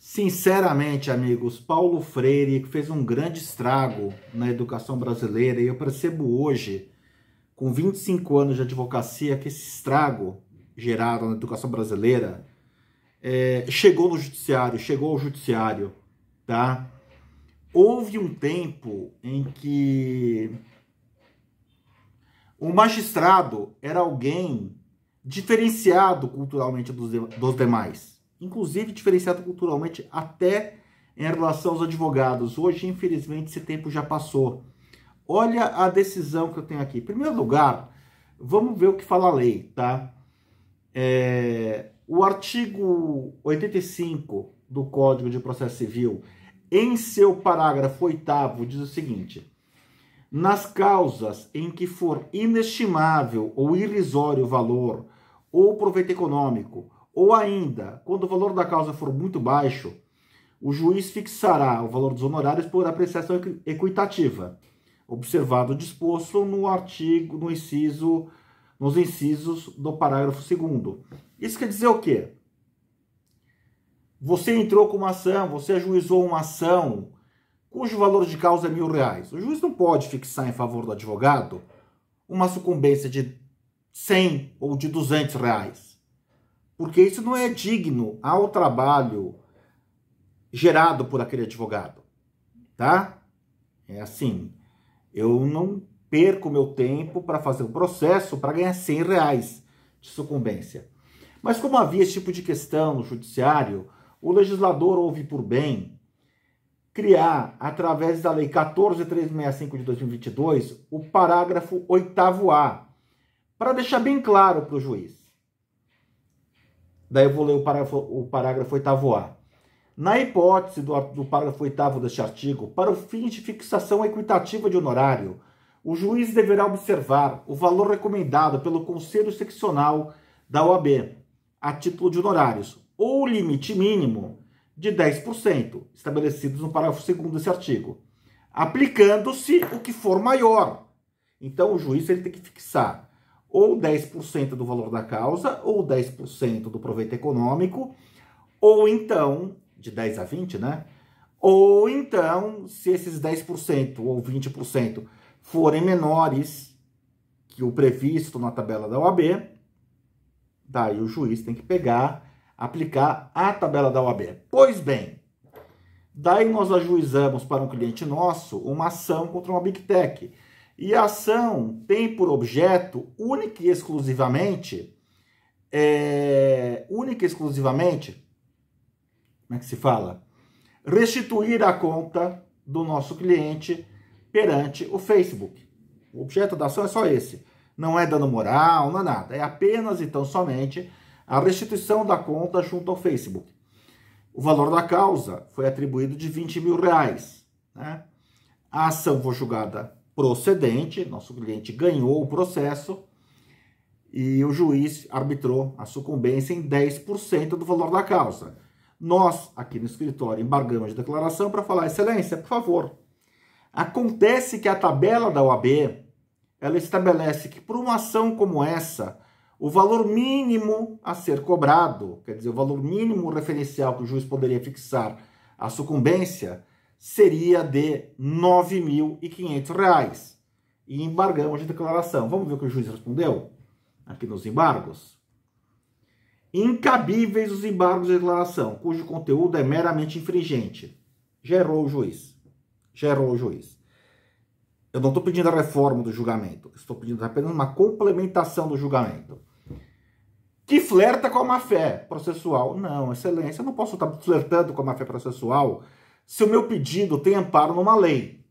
Sinceramente, amigos, Paulo Freire fez um grande estrago na educação brasileira e eu percebo hoje, com 25 anos de advocacia, que esse estrago gerado na educação brasileira chegou ao judiciário, tá? Houve um tempo em que o magistrado era alguém diferenciado culturalmente dos demais. Inclusive diferenciado culturalmente até em relação aos advogados. Hoje, infelizmente, esse tempo já passou. Olha a decisão que eu tenho aqui. Em primeiro lugar, vamos ver o que fala a lei, tá? O artigo 85 do Código de Processo Civil, em seu parágrafo 8º, diz o seguinte: nas causas em que for inestimável ou irrisório o valor ou proveito econômico, ou ainda, quando o valor da causa for muito baixo, o juiz fixará o valor dos honorários por apreciação equitativa, observado o disposto nos incisos do parágrafo 2º. Isso quer dizer o quê? Você entrou com uma ação, você ajuizou uma ação cujo valor de causa é R$1.000. O juiz não pode fixar em favor do advogado uma sucumbência de 100 ou de R$200. Porque isso não é digno ao trabalho gerado por aquele advogado, tá? É assim, eu não perco meu tempo para fazer um processo para ganhar R$100 de sucumbência. Mas como havia esse tipo de questão no judiciário, o legislador houve por bem criar, através da Lei 14.365 de 2022, o parágrafo 8º-A, para deixar bem claro para o juiz. Daí eu vou ler o parágrafo 8º-A. Na hipótese do parágrafo 8º deste artigo, para o fim de fixação equitativa de honorário, o juiz deverá observar o valor recomendado pelo Conselho Seccional da OAB, a título de honorários, ou o limite mínimo de 10%, estabelecidos no parágrafo 2º desse artigo, aplicando-se o que for maior. Então, o juiz ele tem que fixar ou 10% do valor da causa, ou 10% do proveito econômico, ou então, de 10 a 20, né? Ou então, se esses 10% ou 20% forem menores que o previsto na tabela da OAB, daí o juiz tem que aplicar a tabela da OAB. Pois bem, daí nós ajuizamos para um cliente nosso uma ação contra uma Big Tech. E a ação tem por objeto, única e exclusivamente, como é que se fala? Restituir a conta do nosso cliente perante o Facebook. O objeto da ação é só esse. Não é dano moral, não é nada. É apenas, então, somente a restituição da conta junto ao Facebook. O valor da causa foi atribuído de R$20.000. Né? A ação foi julgada procedente, nosso cliente ganhou o processo e o juiz arbitrou a sucumbência em 10% do valor da causa. Nós, aqui no escritório, embargamos de declaração para falar: excelência, por favor. Acontece que a tabela da OAB, ela estabelece que por uma ação como essa, o valor mínimo a ser cobrado, quer dizer, o valor mínimo referencial que o juiz poderia fixar à sucumbência, seria de R$9.500. E embargamos de declaração. Vamos ver o que o juiz respondeu? Aqui nos embargos. Incabíveis os embargos de declaração, cujo conteúdo é meramente infringente. Gerou o juiz. Eu não estou pedindo a reforma do julgamento. Estou pedindo apenas uma complementação do julgamento. Que flerta com a má-fé processual. Não, excelência, eu não posso estar flertando com a má-fé processual se o meu pedido tem amparo numa lei.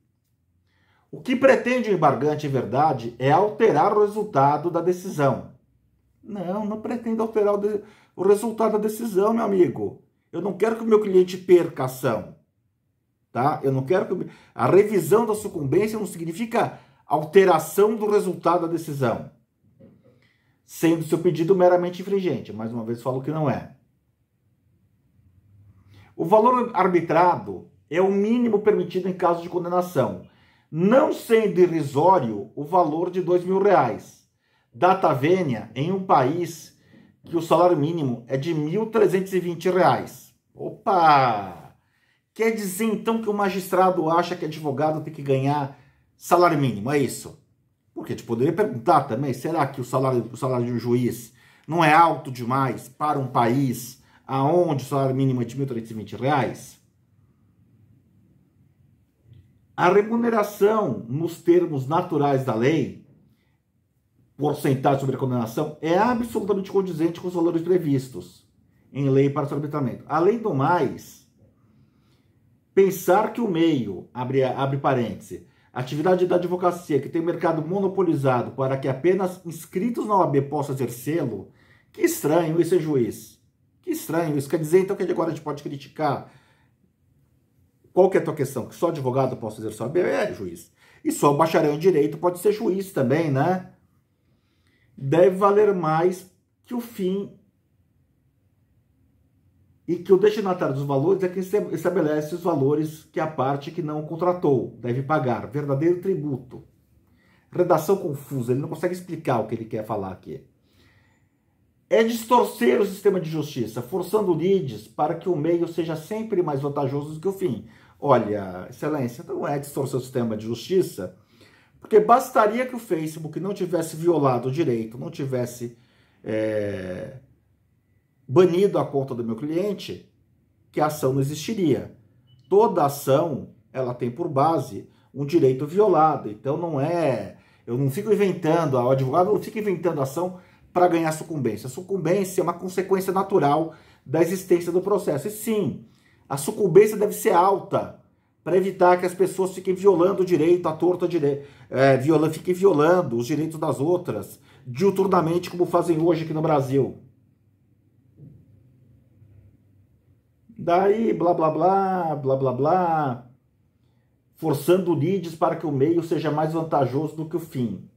O que pretende o embargante, em verdade, é alterar o resultado da decisão. Não pretendo alterar o resultado da decisão, meu amigo. Eu não quero que o meu cliente perca a ação. Tá? Eu não quero que... A revisão da sucumbência não significa alteração do resultado da decisão, sendo seu pedido meramente infringente. Mais uma vez falo que não é. O valor arbitrado é o mínimo permitido em caso de condenação, não sendo irrisório o valor de R$2.000. Data vênia em um país que o salário mínimo é de R$1.320. Opa! Quer dizer, então, que o magistrado acha que advogado tem que ganhar salário mínimo, é isso? Porque a gente poderia perguntar também, será que o salário de um juiz não é alto demais para um país aonde o salário mínimo é de R$ 1.320? A remuneração, nos termos naturais da lei, porcentagem sobre a condenação, é absolutamente condizente com os valores previstos em lei para seu arbitramento. Além do mais, pensar que o meio, abre parênteses, atividade da advocacia que tem mercado monopolizado para que apenas inscritos na OAB possam exercê-lo, que estranho isso, é juiz. Que estranho isso. Quer dizer, então, que agora a gente pode criticar. Qual que é a tua questão? Que só advogado possa exercer a OAB? É, juiz. E só bacharel em direito pode ser juiz também, né? Deve valer mais que o fim e que o destinatário dos valores é quem estabelece os valores que a parte que não contratou deve pagar. Verdadeiro tributo. Redação confusa, ele não consegue explicar o que ele quer falar aqui. É distorcer o sistema de justiça, forçando lides para que o meio seja sempre mais vantajoso do que o fim. Olha, excelência, não é distorcer o sistema de justiça, porque bastaria que o Facebook não tivesse violado o direito, não tivesse banido a conta do meu cliente, que a ação não existiria. Toda ação, ela tem por base um direito violado. Então não é... Eu não fico inventando, o advogado não fica inventando ação para ganhar sucumbência. A sucumbência é uma consequência natural da existência do processo. E sim, a sucumbência deve ser alta para evitar que as pessoas fiquem violando o direito, a torta direito, fiquem violando os direitos das outras, diuturnamente, como fazem hoje aqui no Brasil. Daí, blá, blá, blá, blá, blá, blá, forçando lides para que o meio seja mais vantajoso do que o fim.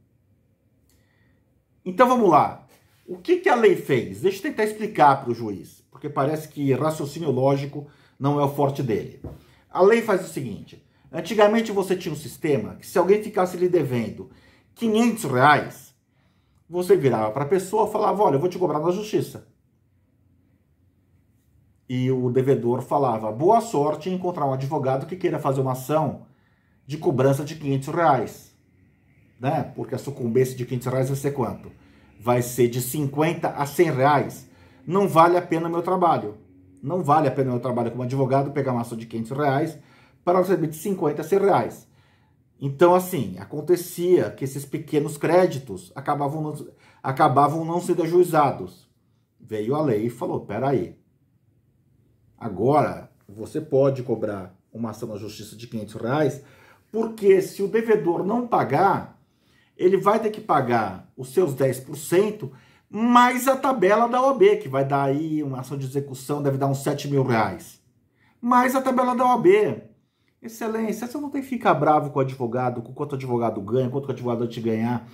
Então vamos lá. O que a lei fez? Deixa eu tentar explicar para o juiz, porque parece que raciocínio lógico não é o forte dele. A lei faz o seguinte: antigamente você tinha um sistema que se alguém ficasse lhe devendo R$500, você virava para a pessoa e falava, olha, eu vou te cobrar na justiça. E o devedor falava, boa sorte em encontrar um advogado que queira fazer uma ação de cobrança de R$500. Né? Porque a sucumbência de R$500 vai ser quanto? Vai ser de 50 a 100 reais. Não vale a pena o meu trabalho. Não vale a pena o meu trabalho como advogado pegar uma ação de R$500 para receber de 50 a 100 reais. Então, assim, acontecia que esses pequenos créditos acabavam não sendo ajuizados. Veio a lei e falou, peraí, agora você pode cobrar uma ação na justiça de R$500, porque se o devedor não pagar, ele vai ter que pagar os seus 10% mais a tabela da OAB, que vai dar aí uma ação de execução, deve dar uns R$7.000. Mais a tabela da OAB. Excelência, você não tem que ficar bravo com o advogado, com quanto o advogado ganha, quanto o advogado vai te ganhar.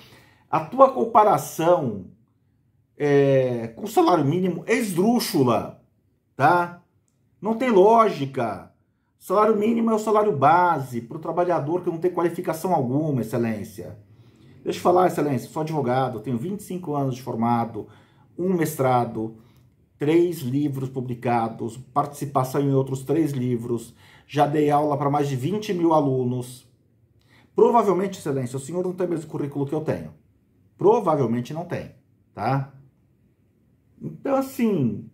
A tua comparação com o salário mínimo é esdrúxula, tá? Não tem lógica. Salário mínimo é o salário base para o trabalhador que não tem qualificação alguma, excelência. Deixa eu falar, excelência, sou advogado, tenho 25 anos de formado, um mestrado, 3 livros publicados, participação em outros 3 livros, já dei aula para mais de 20.000 alunos. Provavelmente, excelência, o senhor não tem o mesmo currículo que eu tenho. Provavelmente não tem, tá? Então, assim,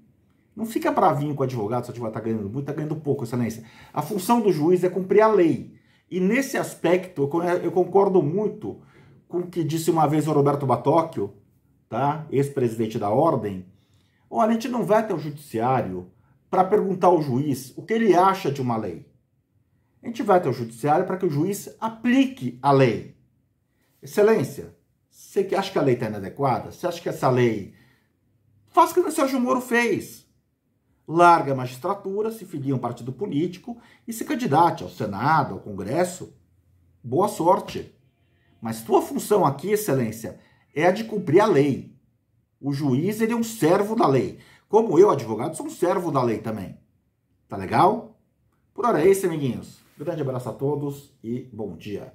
não fica bravinho com o advogado, se o advogado está ganhando muito, está ganhando pouco, excelência. A função do juiz é cumprir a lei. E nesse aspecto, eu concordo muito com o que disse uma vez o Roberto Batocchio, tá? Ex-presidente da Ordem. Olha, a gente não vai até o judiciário para perguntar ao juiz o que ele acha de uma lei. A gente vai até o judiciário para que o juiz aplique a lei. Excelência, você acha que a lei está inadequada? Você acha que essa lei... Faz o que o Sérgio Moro fez. Larga a magistratura, se filia a um partido político e se candidate ao Senado, ao Congresso. Boa sorte. Mas tua função aqui, excelência, é a de cumprir a lei. O juiz, ele é um servo da lei. Como eu, advogado, sou um servo da lei também. Tá legal? Por hora é isso, amiguinhos. Grande abraço a todos e bom dia.